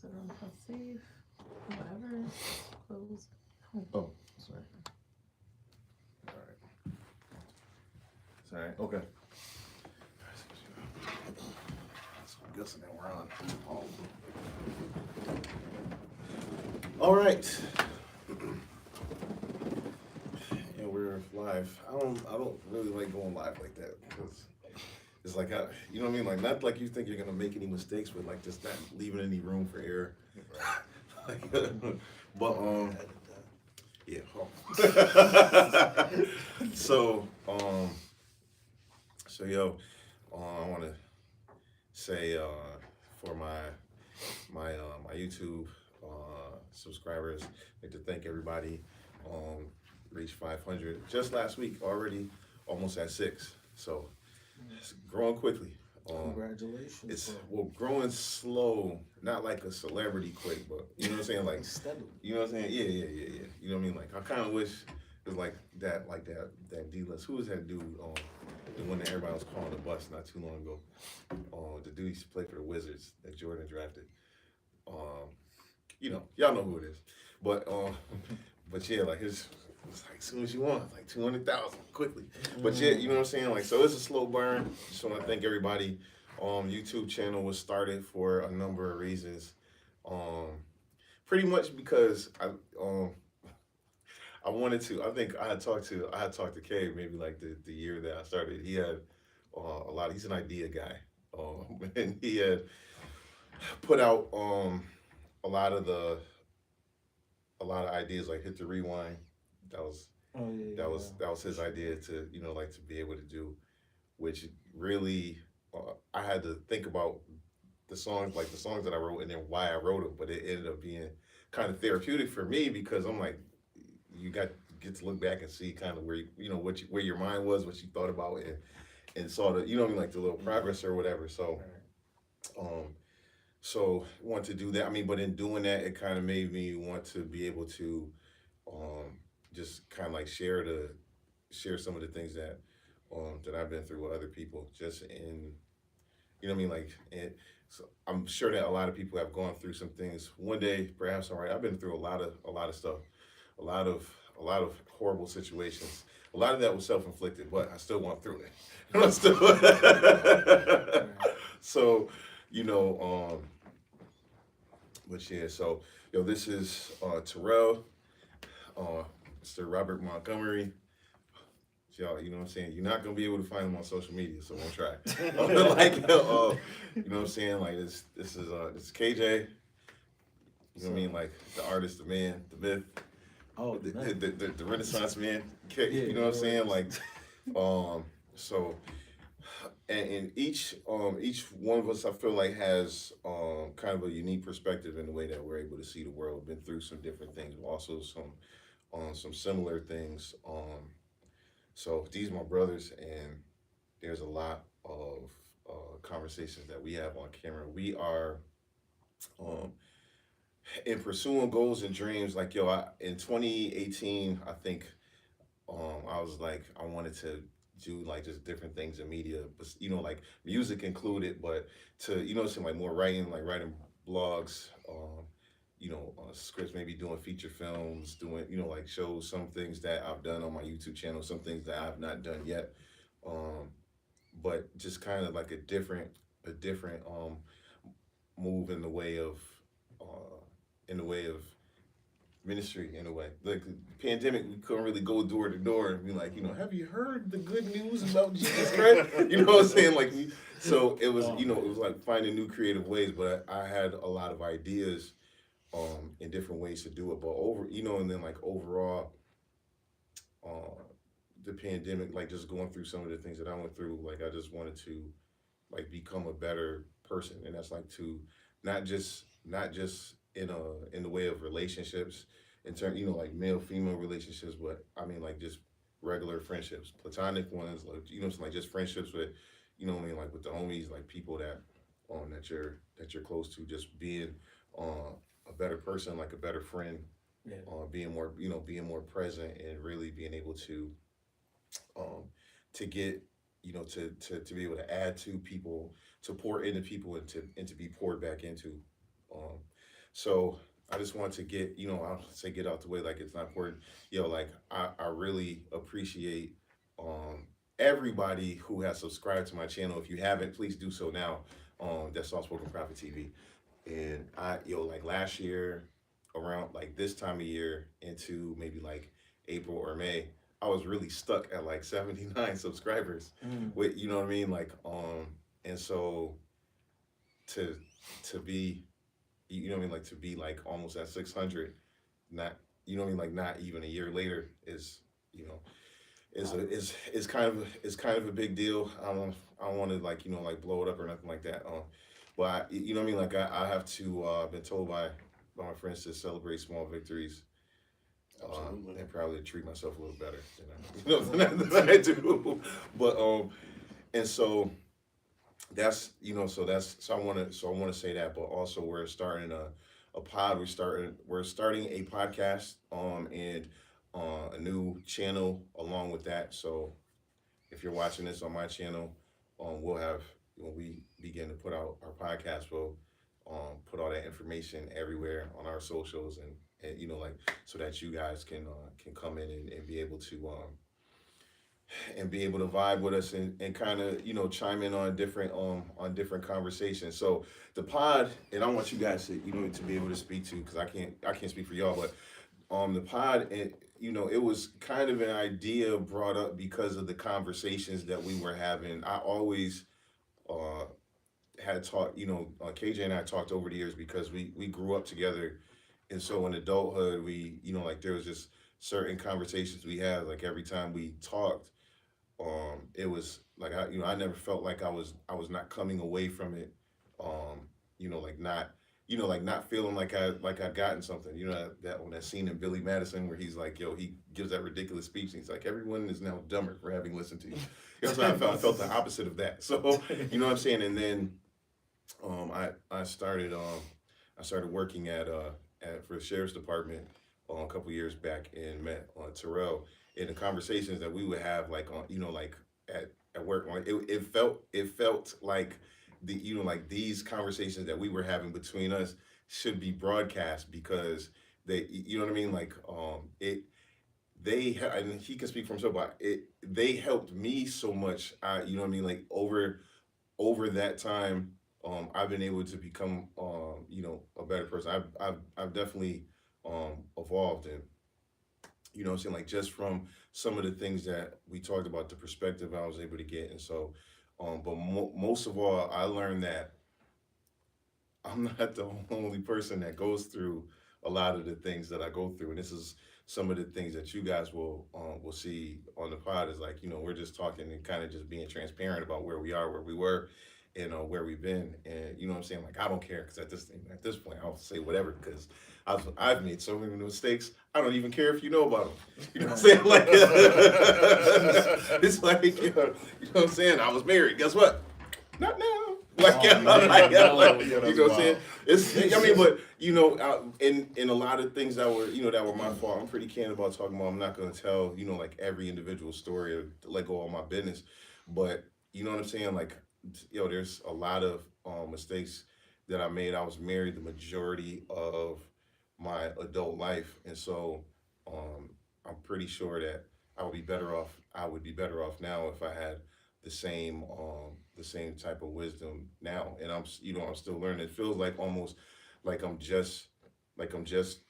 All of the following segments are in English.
I don't know how safe. Whatever. Close. Oh, sorry. All right. Sorry. Okay. So I'm guessing that we're on. All right. And we're live. I don't really like going live like that because it's like you know what I mean. Like not like you think you're gonna make any mistakes, but like just not leaving any room for error. Like, but yeah. So so yo, I want to say for my YouTube subscribers, I'd like to thank everybody. Um, Reached 500 just last week already, almost at 6. So it's growing quickly. Congratulations. It's growing slow, not like a celebrity quick, but you know what I'm saying, like Steadily. you know what I'm saying, yeah. You know what I mean, like I kind of wish it was like that D-list. Who was that dude? The one that everybody was calling the bus not too long ago. The dude used to play for the Wizards that Jordan drafted. Y'all know who it is, but but yeah, like it's like as soon as you want, like 200,000 quickly. But yeah, you know what I'm saying? Like so it's a slow burn. Just wanna thank everybody. YouTube channel was started for a number of reasons. Um Pretty much because I wanted to. I think I had talked to Kay maybe like the year that I started. He had he's an idea guy. And he had put out a lot of the a lot of ideas like hit the rewind. That was Oh yeah, that was his idea to like to be able to do, which really I had to think about the songs that I wrote and then why I wrote them, but it ended up being kind of therapeutic for me because I'm like you get to look back and see kind of where where your mind was, what you thought about, and saw the what I mean, like the little progress or whatever. Um want to do that. I mean, but in doing that, it kind of made me want to be able to um, just kind of like share some of the things that I've been through with other people. Just in what I mean, like, and so I'm sure that a lot of people have gone through some things. One day, perhaps, all right. I've been through a lot of stuff, a lot of a lot of horrible situations. A lot of that was self inflicted, but I still went through it. I still, so you know, but yeah, so this is Terrell, uh, Mr. Robert Montgomery. Y'all, you know what I'm saying? You're not gonna be able to find him on social media, so don't try. Like, you know what I'm saying? Like this is KJ. You know what I mean? Like the artist, the man, the myth, Oh, the Renaissance man. Yeah, You know what I'm saying? Like, so and each one of us I feel like has kind of a unique perspective in the way that we're able to see the world. Been through some different things, but also some similar things. So these are my brothers, and there's a lot of conversations that we have on camera. We are um, in pursuing goals and dreams. Like in 2018, I think I was like I wanted to do like just different things in media, but like music included, but to some like more writing, like writing blogs, scripts, maybe doing feature films, doing like shows, some things that I've done on my YouTube channel, some things that I've not done yet, um, but just kind of like a different move in the way of ministry in a way. Like the pandemic, we couldn't really go door to door and be like, have you heard the good news about Jesus Christ? You know what I'm saying? Like, so it was, it was like finding new creative ways. But I had a lot of ideas, in different ways to do it. But and then like overall, uh, the pandemic, like just going through some of the things that I went through, like I just wanted to like become a better person, and that's like to not just in the way of relationships, in terms like male female relationships, but I mean like just regular friendships, platonic ones, like like just friendships with what I mean, like with the homies, like people that you're close to, just being a better person, like a better friend, yeah. being more present, and really being able um, to get to be able to add to people, to pour into people, and to be poured back into. Um, So I just want to get, I'll say get out the way like it's not important. Like I really appreciate um everybody who has subscribed to my channel. If you haven't, please do so now. That's Soft Spoken Prophet TV. And like last year, around like this time of year into maybe like April or May, I was really stuck at like 79 subscribers. Mm. With what I mean? And so to be what I mean, like to be like almost at 600, not what I mean, like not even a year later is you know is kind of a big deal. I don't want to like like blow it up or nothing like that. But what I mean, like I have to been told by my friends to celebrate small victories. Absolutely. And probably treat myself a little better than I do. But and so I want to say that, but also we're starting a pod. We're starting a podcast and a new channel along with that. So if you're watching this on my channel, we'll have when we begin to put out our podcast, we'll put all that information everywhere on our socials and like so that you guys can come in and be able to vibe with us and kind of chime in on different conversations. So the pod, and I want you guys to to be able to speak to because I can't speak for y'all, but the pod, and it was kind of an idea brought up because of the conversations that we were having. I always uh had talked, KJ and I talked over the years because we grew up together, and so in adulthood we like there was just certain conversations we had like every time we talked. It was like I never felt like I was not coming away from it. Like not like not feeling like I gotten something. That when that scene in Billy Madison where he's like, yo, he gives that ridiculous speech and he's like, everyone is now dumber for having listened to you. So I felt the opposite of that. So what I'm saying. And then I started working at for the sheriff's department a couple years back and met Terrell. In the conversations that we would have like on like at work, like it felt like the like these conversations that we were having between us should be broadcast because they what I mean, like and he can speak for himself, but they helped me so much. What I mean, like over that time, I've been able to become, a better person. I've definitely evolved, and what I'm saying, like just from some of the things that we talked about, the perspective I was able to get, and so, but most of all, I learned that I'm not the only person that goes through a lot of the things that I go through, and this is some of the things that you guys will see on the pod is like we're just talking and kind of just being transparent about where we are, where we were, and where we've been, and what I'm saying, like I don't care because at this point I'll say whatever because I've made so many mistakes I don't even care if you know about them. You know what I'm saying? Like it's like what I'm saying. I was married. Guess what? Not now. Like, Oh, like, yeah, like, yeah, you that's know what I'm saying? wild. It's, I mean, but in a lot of things that were, that were my fault. I'm pretty candid about talking about. I'm not gonna tell, like every individual story or let go of my business, but you know what I'm saying? Like, there's a lot of mistakes that I made. I was married the majority of my adult life, and so I'm pretty sure that I would be better off. I would be better off now if I had the same type of wisdom now, and I'm still learning. It feels like almost like I'm just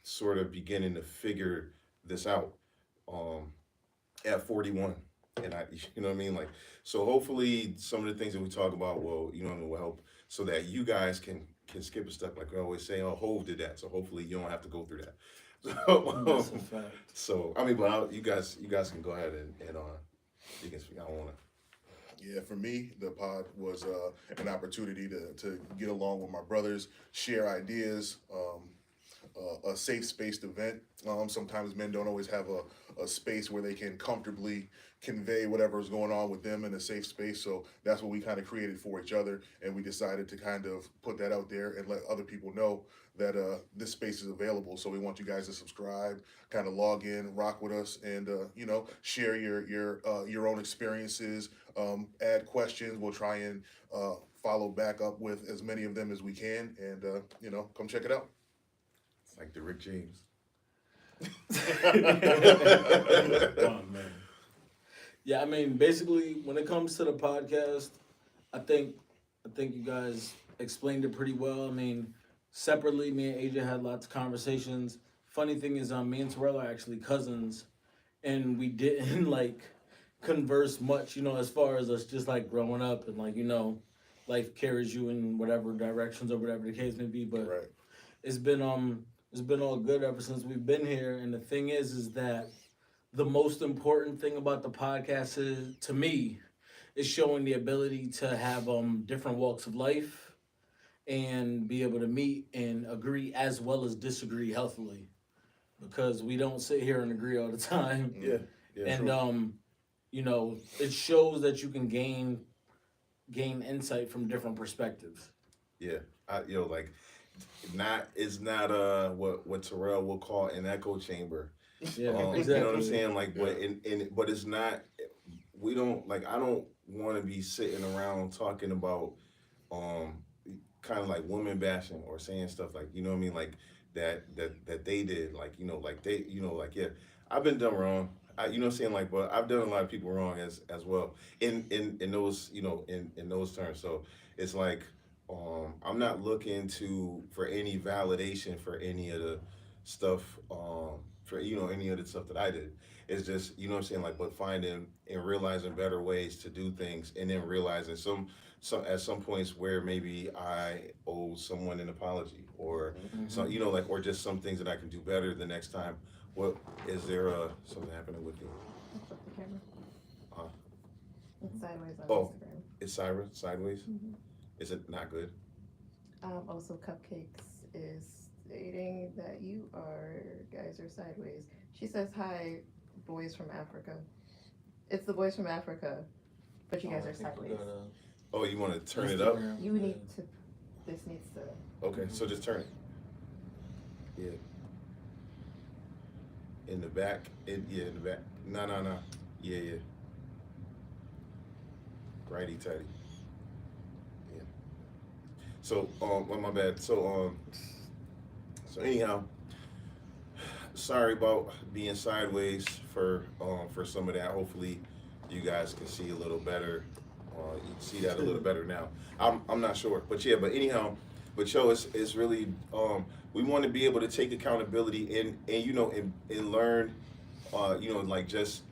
sort of beginning to figure this out um at 41, and I you know what I mean, like, so hopefully some of the things that we talk about will help so that you guys can skip a step, like we always say, oh, Hove did that, so hopefully you don't have to go through that. That's So a fact. I mean, but you guys can go ahead and you can speak. I don't want to. Yeah, for me, the pod was an opportunity to get along with my brothers, share ideas, a safe spaced event. Sometimes men don't always have a space where they can comfortably convey whatever is going on with them in a safe space. So that's what we kind of created for each other. And we decided to kind of put that out there and let other people know that this space is available. So we want you guys to subscribe, kind of log in, rock with us, and share your own experiences, add questions. We'll try and follow back up with as many of them as we can, and come check it out. It's like the Rick James. Oh man. Yeah, I mean, basically, when it comes to the podcast, I think you guys explained it pretty well. I mean, separately, me and AJ had lots of conversations. Funny thing is, me and Terrell are actually cousins, and we didn't like converse much, as far as us just like growing up and like life carries you in whatever directions or whatever the case may be. But Right. it's been all good ever since we've been here. And the thing is that the most important thing about the podcast is, to me, is showing the ability to have different walks of life and be able to meet and agree as well as disagree healthily, because we don't sit here and agree all the time. Yeah, yeah, And true. it shows that you can gain insight from different perspectives. Yeah, like, it's not what Terrell will call an echo chamber. Yeah, You know what I'm saying? Like, but it's not. We don't like. I don't want to be sitting around talking about, kind of like women bashing or saying stuff like, you know what I mean, like that they did, like, like they, like, yeah, I've been done wrong. You know what I'm saying, like, but I've done a lot of people wrong as well in those, in those terms. So it's like, I'm not looking for any validation for any of the stuff, for any of the stuff that I did. It's just, you know what I'm saying, like, but finding and realizing better ways to do things, and then realizing some at some points where maybe I owe someone an apology, or so, like, or just some things that I can do better the next time. What is there something happening with you? Flip the camera. Huh? It's sideways on Oh. Instagram. It's sideways? Mhm. Is it not good? Also, Cupcakes is stating that you guys are sideways. She says, "Hi, boys from Africa." It's the boys from Africa, but you guys are sideways. Oh, you want to turn it up? You need to. This needs to. Okay, so just turn it. Yeah. In the back. In the back. No. Yeah. Righty tighty. Yeah. So, well, my bad. So anyhow, sorry about being sideways for some of that. Hopefully, you guys can see a little better. You can see that a little better now. I'm not sure, but yeah. But anyhow, it's really, we want to be able to take accountability and learn, like just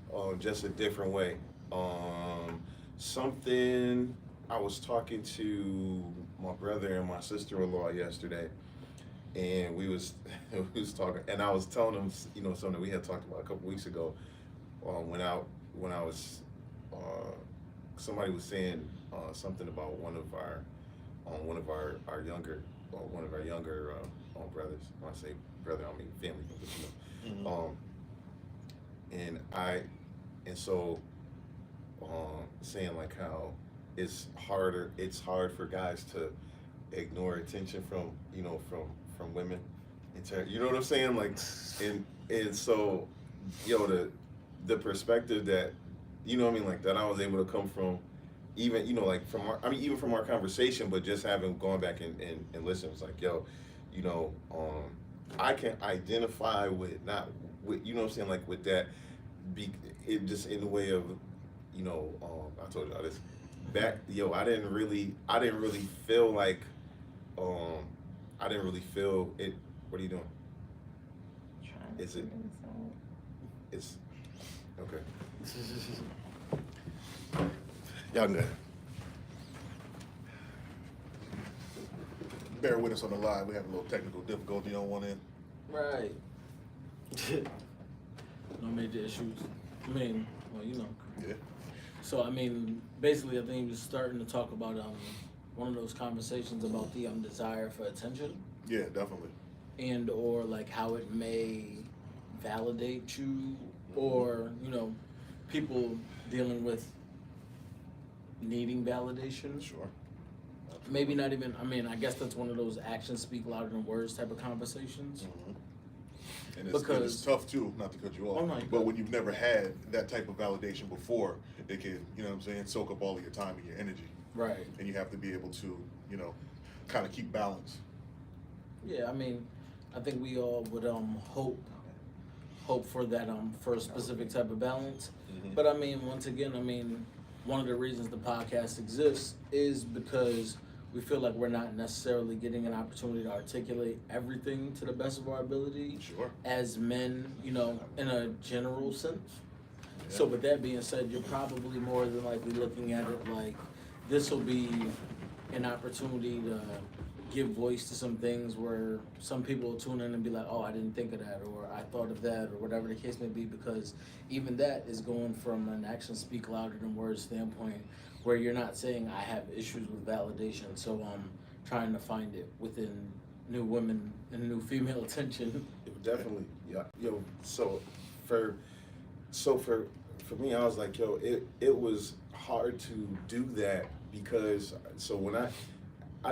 a different way. Something I was talking to my brother and my sister-in-law yesterday, and we was talking, and I was telling them, something we had talked about a couple weeks ago, when I was, somebody was saying something about one of our younger brothers. When I say brother, I mean family, but and so saying like how it's hard for guys to ignore attention from women, you know what I'm saying, like, and so the perspective that, you know what I mean, like, that I was able to come from, even like even from our conversation, but just having gone back and listened, it's like, I can identify with, not with, you know what I'm saying, like, with that, it just in the way of, I told y'all this back, I didn't really feel like, I didn't really feel it. What are you doing? Trying to Is it- figure this out. It's okay. Y'all good. Bear with us on the live. We have a little technical difficulty on one end. Right. No major issues. I mean, well, Yeah. So I mean, basically, I think he was starting to talk about one of those conversations about the desire for attention, Yeah, definitely. and or like how it may validate you, or people dealing with needing validation. Sure. Maybe not even. I mean, I guess that's one of those actions speak louder than words type of conversations. And it's Because- tough too, not to cut you off. Oh, no, you but go. when you've never had that type of validation before, it can, soak up all of your time and your energy. Right. And you have to be able to, kind of keep balance. Yeah, I mean, I think we all would hope for that for a specific type of balance. Mm-hmm. But I mean, once again, I mean, one of the reasons the podcast exists is because we feel like we're not necessarily getting an opportunity to articulate everything to the best of our ability Sure. as men, you know, in a general sense. So with that being said, you're probably more than likely looking at it like this will be an opportunity to give voice to some things where some people will tune in and be like, oh, I didn't think of that, or I thought of that, or whatever the case may be, because even that is going from an action speak louder than words standpoint, where you're not saying I have issues with validation, so I'm trying to find it within new women and new female attention. Definitely, yeah. Yo, for so for for me, I was like, yo, it was hard to do that because when I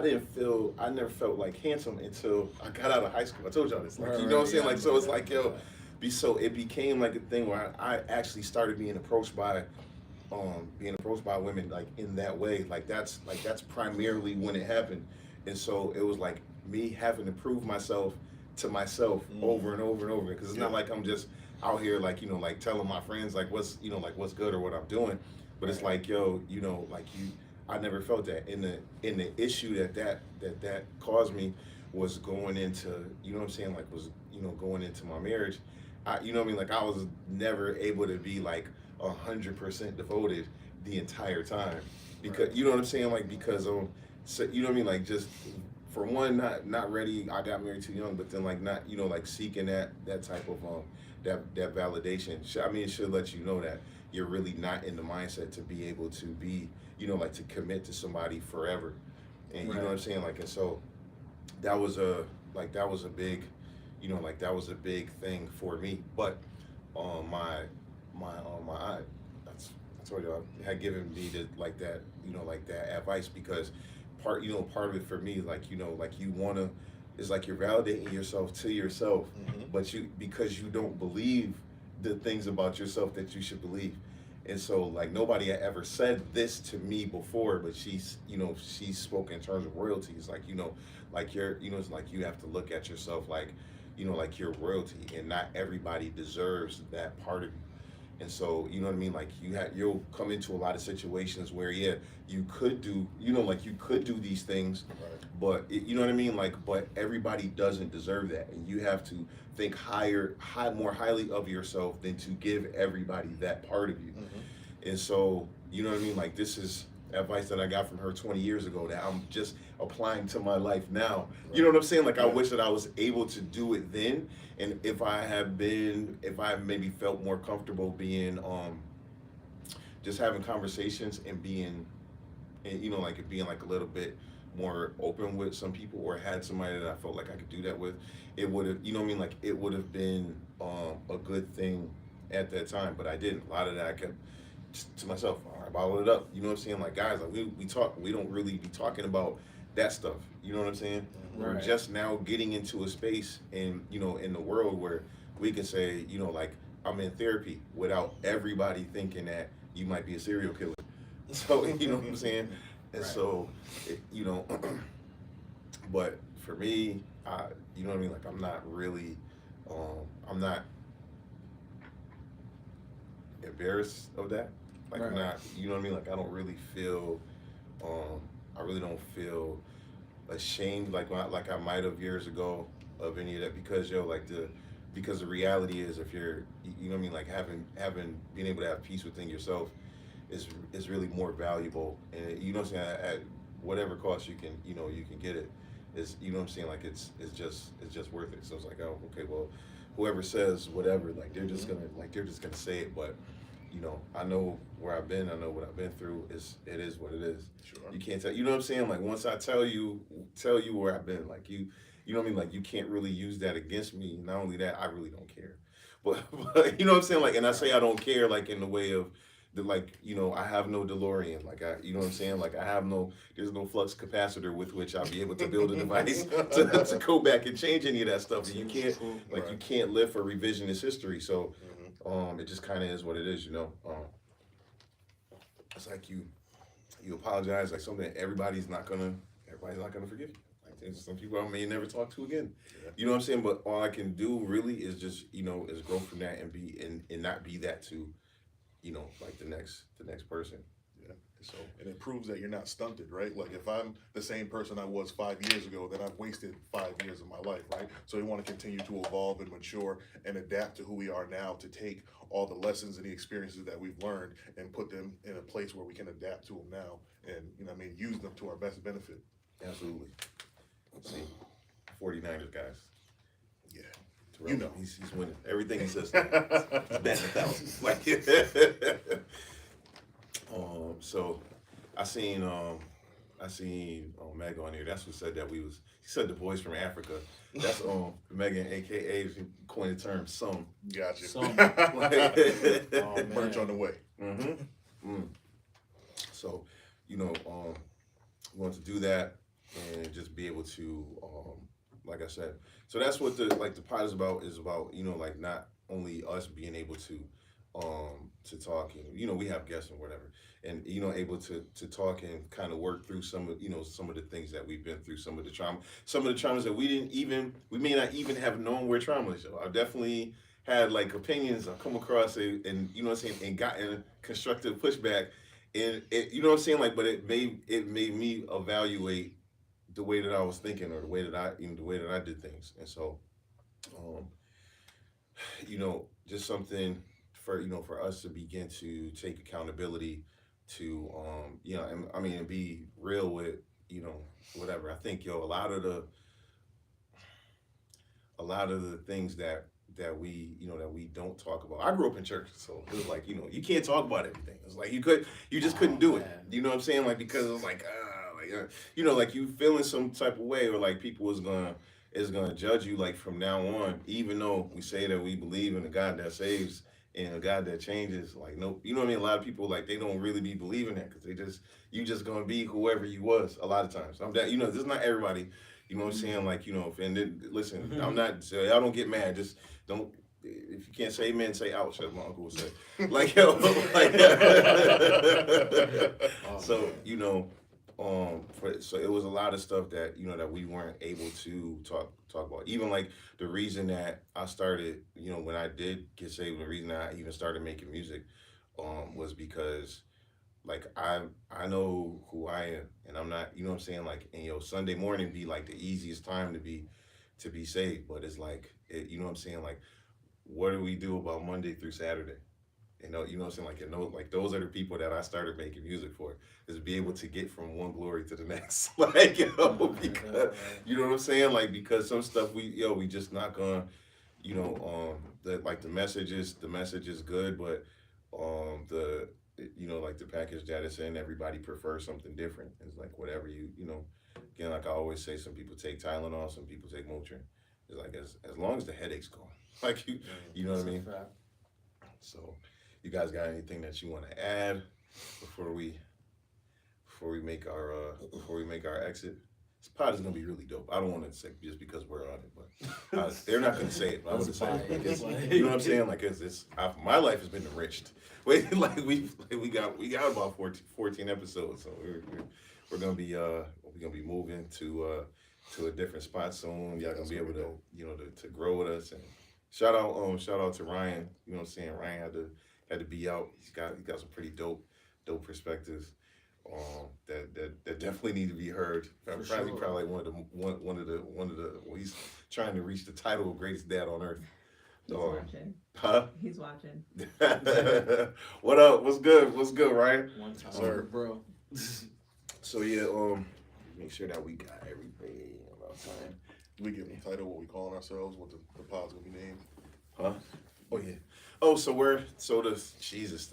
never felt like handsome until I got out of high school. I told y'all this, like, Right, you know what I'm right, saying? yeah, Like, so it's yeah. like, yo, so it became like a thing where I actually started being approached by women like in that way. That's primarily when it happened, and so it was like me having to prove myself to myself over and over and over because it's not like I'm just out here like like telling my friends like what's good or what I'm doing, but it's like yo like you I never felt that, and the issue that caused me was going into what I'm saying, like was going into my marriage. What I mean, like I was never able to be like 100% devoted the entire time because you know what I'm saying, like because so what I mean, like just for one not ready. I got married too young, but then like not like seeking that type of that validation. I mean, it should let you know that you're really not in the mindset to be able to be like to commit to somebody forever, and you know what I'm saying, like, and so that was a big that was a big thing for me. But my aunt, that's I told you I had given me like that like that advice because part of it for me like like you wanna is like you're validating yourself to yourself, but because you don't believe the things about yourself that you should believe. And so like nobody had ever said this to me before, but she's spoken in terms of royalties, like like you're it's like you have to look at yourself like like you're royalty, and not everybody deserves that part of you. And so what I mean, like you'll come into a lot of situations where you could do like you could do these things, but you know what I mean, like but everybody doesn't deserve that, and you have to think more highly of yourself than to give everybody that part of you. And so what I mean, like this is advice that I got from her 20 years ago that I'm just applying to my life now. You know what I'm saying? Like I wish that I was able to do it then, and if I maybe felt more comfortable being just having conversations and being and like it being like a little bit more open with some people, or had somebody that I felt like I could do that with, it would have what I mean, like it would have been a good thing at that time. But I didn't. A lot of that I kept to myself. I bottled it up. You know what I'm saying? Like guys, like we talk, we don't really be talking about that stuff. You know what I'm saying? We're Right. just now getting into a space in in the world where we can say like I'm in therapy without everybody thinking that you might be a serial killer. So you know what I'm saying? And so but for me, you know what I mean, like I'm not really I'm not embarrassed of that. Like I'm not, you know what I mean? Like I don't really feel, I really don't feel ashamed like I might have years ago of any of that, because because the reality is, if you're, you know what I mean, like having being able to have peace within yourself is really more valuable, and you know what I'm saying, at whatever cost you can get it, is, you know what I'm saying, like it's just worth it. So it's like, oh, okay, well, whoever says whatever, like they're just gonna say it, but I know where I've been, I know what I've been through. It is what it is. Sure. You can't tell, you know what I'm saying? Like once I tell you where I've been, like you know what I mean? Like you can't really use that against me. Not only that, I really don't care. But you know what I'm saying? Like, and I say I don't care like in the way of like, I have no DeLorean. Like you know what I'm saying? Like there's no flux capacitor with which I'll be able to build a device to go back and change any of that stuff. And you can't, like, you can't live for revisionist history. So, it just kind of is what it is, It's like you apologize, like something that everybody's not gonna forgive you. Like There's some people I may never talk to again. Yeah. You know what I'm saying? But all I can do really is just, is grow from that and and not be that to, like the next person. Yeah. So And it proves that you're not stunted, right? Like if I'm the same person I was 5 years ago, then I've wasted 5 years of my life, right? So we want to continue to evolve and mature and adapt to who we are now to take all the lessons and the experiences that we've learned and put them in a place where we can adapt to them now and, use them to our best benefit. absolutely. See, 49ers guys. Yeah. Terrell, he's winning everything he says. He's batting 1,000. Like, so I seen Meg on here. That's who said that we was. He said the boys from Africa. That's Megan, aka she coined the term some. Gotcha. Some. Oh, Merch on the way. Mm-hmm. So, we want to do that and just be able to, like I said. So that's what the pod is about. Like not only us being able to talk and we have guests and whatever, and able to talk and kind of work through some of the things that we've been through, some of the traumas that we may not even have known were traumas. So I've definitely had like opinions I've come across and and gotten constructive pushback, and but it made me evaluate the way that I was thinking or the way that I did things. And so just something for us to begin to take accountability to and be real with whatever. I think a lot of the things that we that we don't talk about. I grew up in church, so it was like you can't talk about everything. It's like you just couldn't do it. Man. You know what I'm saying? Like because it was like like you feeling some type of way, or like people is gonna judge you like from now on, even though we say that we believe in a God that saves and a God that changes. Like no, you know what I mean? A lot of people like they don't really be believing that because you just gonna be whoever you was a lot of times. I'm that this is not everybody. You know what I'm saying? Like listen, I'm not. So y'all don't get mad. Just don't. If you can't say amen, say ouch, as my uncle would say. Like so so it was a lot of stuff that that we weren't able to talk about. Even like the reason that I started, when I did get saved, the reason I even started making music, was because like I know who I am, and I'm not, what I'm saying, like, and Sunday morning be like the easiest time to be saved, but it's like what I'm saying, like, what do we do about Monday through Saturday? What I'm saying, like those are the people that I started making music for, is be able to get from one glory to the next, like because you know what I'm saying, like because some stuff we just not gonna, the message is good, but the like the package that it's in, everybody prefers something different. It's like whatever again, like I always say, some people take Tylenol, some people take Motrin. It's like as long as the headache's gone, like you know what I mean. So, you guys got anything that you want to add before we make our exit? This pod is gonna be really dope. I don't want to say just because we're on it, but they're not gonna say it. But I would say it. You know what I'm saying? Like my life has been enriched. Wait, like we got about 14 episodes, so we're gonna be moving to a different spot soon. Y'all gonna be able to to grow with us. And shout out to Ryan. You know what I'm saying? Ryan had to be out. He's got some pretty dope perspectives that definitely need to be heard. Probably one of the well, he's trying to reach the title of greatest dad on earth. He's watching. Huh? He's watching. What up? What's good, Ryan? One time, Sir. bro. So yeah, make sure that we got everything about time. We give them a title, what we calling ourselves, what the pod's gonna be named. Huh? Oh yeah. Oh, so the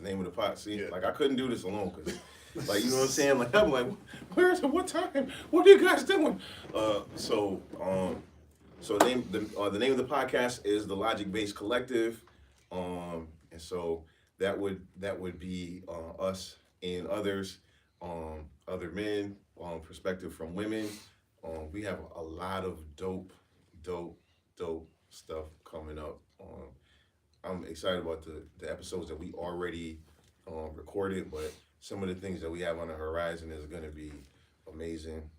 name of the pot. See, Yeah. like I couldn't do this alone because, like, you know what I'm saying? Like I'm like, where's it? What time? What are you guys doing? So the name of the podcast is the Logic Based Collective, and so that would be us and others, other men, perspective from women. We have a lot of dope stuff coming up. I'm excited about the episodes that we already recorded, but some of the things that we have on the horizon is going to be amazing.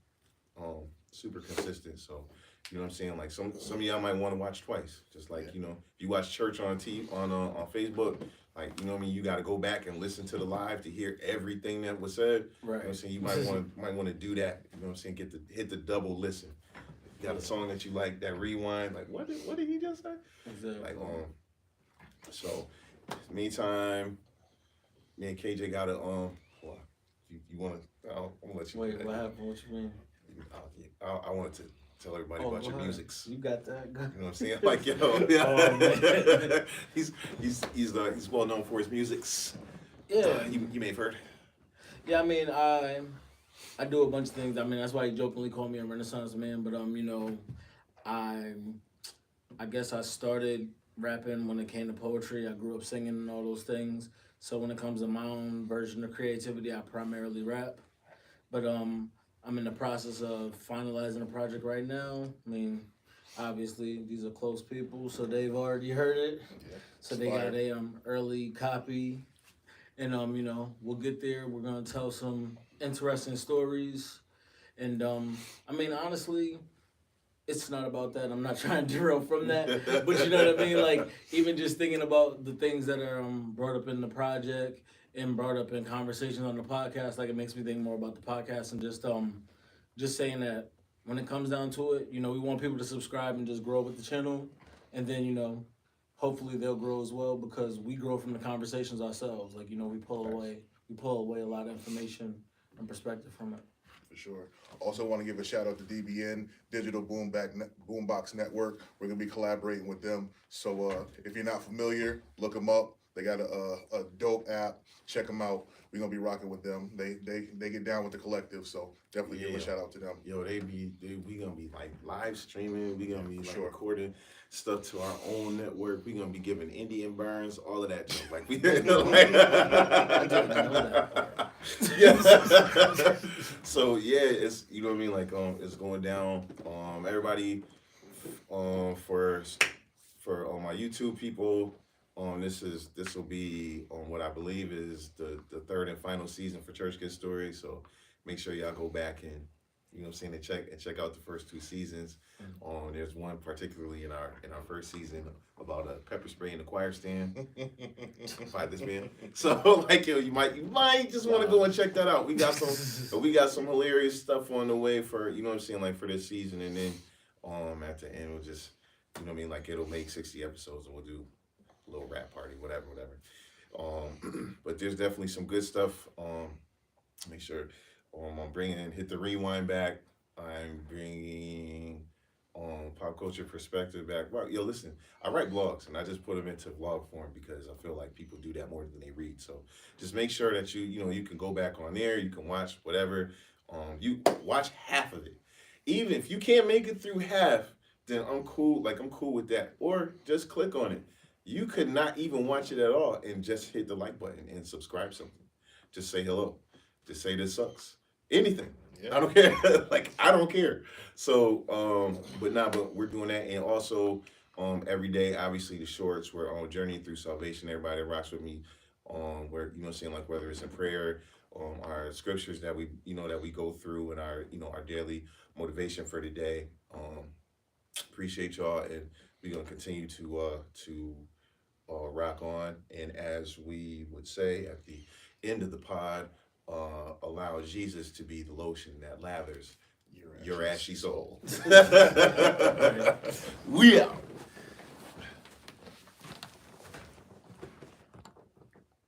super consistent. So, you know what I'm saying? Like some of y'all might want to watch twice. Just like, you know, if you watch church on on Facebook, like, you know what I mean, you got to go back and listen to the live to hear everything that was said. You know what I'm Right. saying? You might want to do that. You know what I'm saying? Hit the double listen. You got a song that you like, that rewind, like what did he just say? Exactly. Like so meantime, me and KJ got a well, you want to? I'm gonna let you. Wait, do that. what happened? What you mean? I wanted to tell everybody Oh, about your go ahead. musics. You got that? Go- You know what I'm saying? Like yo, Oh, man. he's well known for his musics. Yeah. You may have heard. Yeah, I mean, I do a bunch of things. I mean, that's why he jokingly called me a Renaissance man. But you know, I guess I started rapping when it came to poetry. I grew up singing and all those things. So when it comes to my own version of creativity, I primarily rap. But I'm in the process of finalizing a project right now. I mean, obviously these are close people, so they've already heard it. Yeah. So they got a early copy, and you know, we'll get there. We're gonna tell some interesting stories, and I mean, honestly, it's not about that. I'm not trying to derail from that, but you know what I mean. Like even just thinking about the things that are brought up in the project and brought up in conversations on the podcast, like it makes me think more about the podcast and just saying that when it comes down to it, you know, we want people to subscribe and just grow with the channel, and then you know, hopefully they'll grow as well because we grow from the conversations ourselves. Like you know, we pull away a lot of information and perspective from it. For sure. Also want to give a shout out to DBN, Digital Boombox Network. We're going to be collaborating with them. So if you're not familiar, look them up. They got a dope app. Check them out. We're going to be rocking with them. They get down with the collective, so definitely give a shout out to them. Yo, we gonna be like live streaming. We gonna be like Sure. recording stuff to our own network. We gonna be giving Indian burns, all of that junk. Like we, I didn't know that. yeah. So yeah, it's you know what I mean. Like it's going down. Everybody, for my YouTube people. This will be on what I believe is the third and final season for Church Kid Story. So make sure y'all go back and you know what I'm saying and check out the first two seasons. There's one particularly in our first season about a pepper spray in the choir stand by this man. So like yo, you might just want to go and check that out. We got some hilarious stuff on the way for you know what I'm saying like for this season, and then at the end we'll just you know what I mean like it'll make 60 episodes and we'll do a little rap party, whatever. But there's definitely some good stuff. Make sure I'm hit the rewind back. I'm bringing pop culture perspective back. Well, yo, listen, I write blogs and I just put them into vlog form because I feel like people do that more than they read. So just make sure that you can go back on there. You can watch whatever. You watch half of it. Even if you can't make it through half, then I'm cool. Like I'm cool with that. Or just click on it. You could not even watch it at all and just hit the like button and subscribe something. Just say hello. Just say this sucks. Anything. Yeah. I don't care. Like I don't care. So, but we're doing that, and also every day, obviously the shorts. We're on journey through salvation. Everybody that rocks with me, where you know, saying like whether it's in prayer, our scriptures that we go through, and our daily motivation for the day. Appreciate y'all, and we're gonna continue to rock on. And as we would say at the end of the pod, allow Jesus to be the lotion that lathers your ashy soul. We out.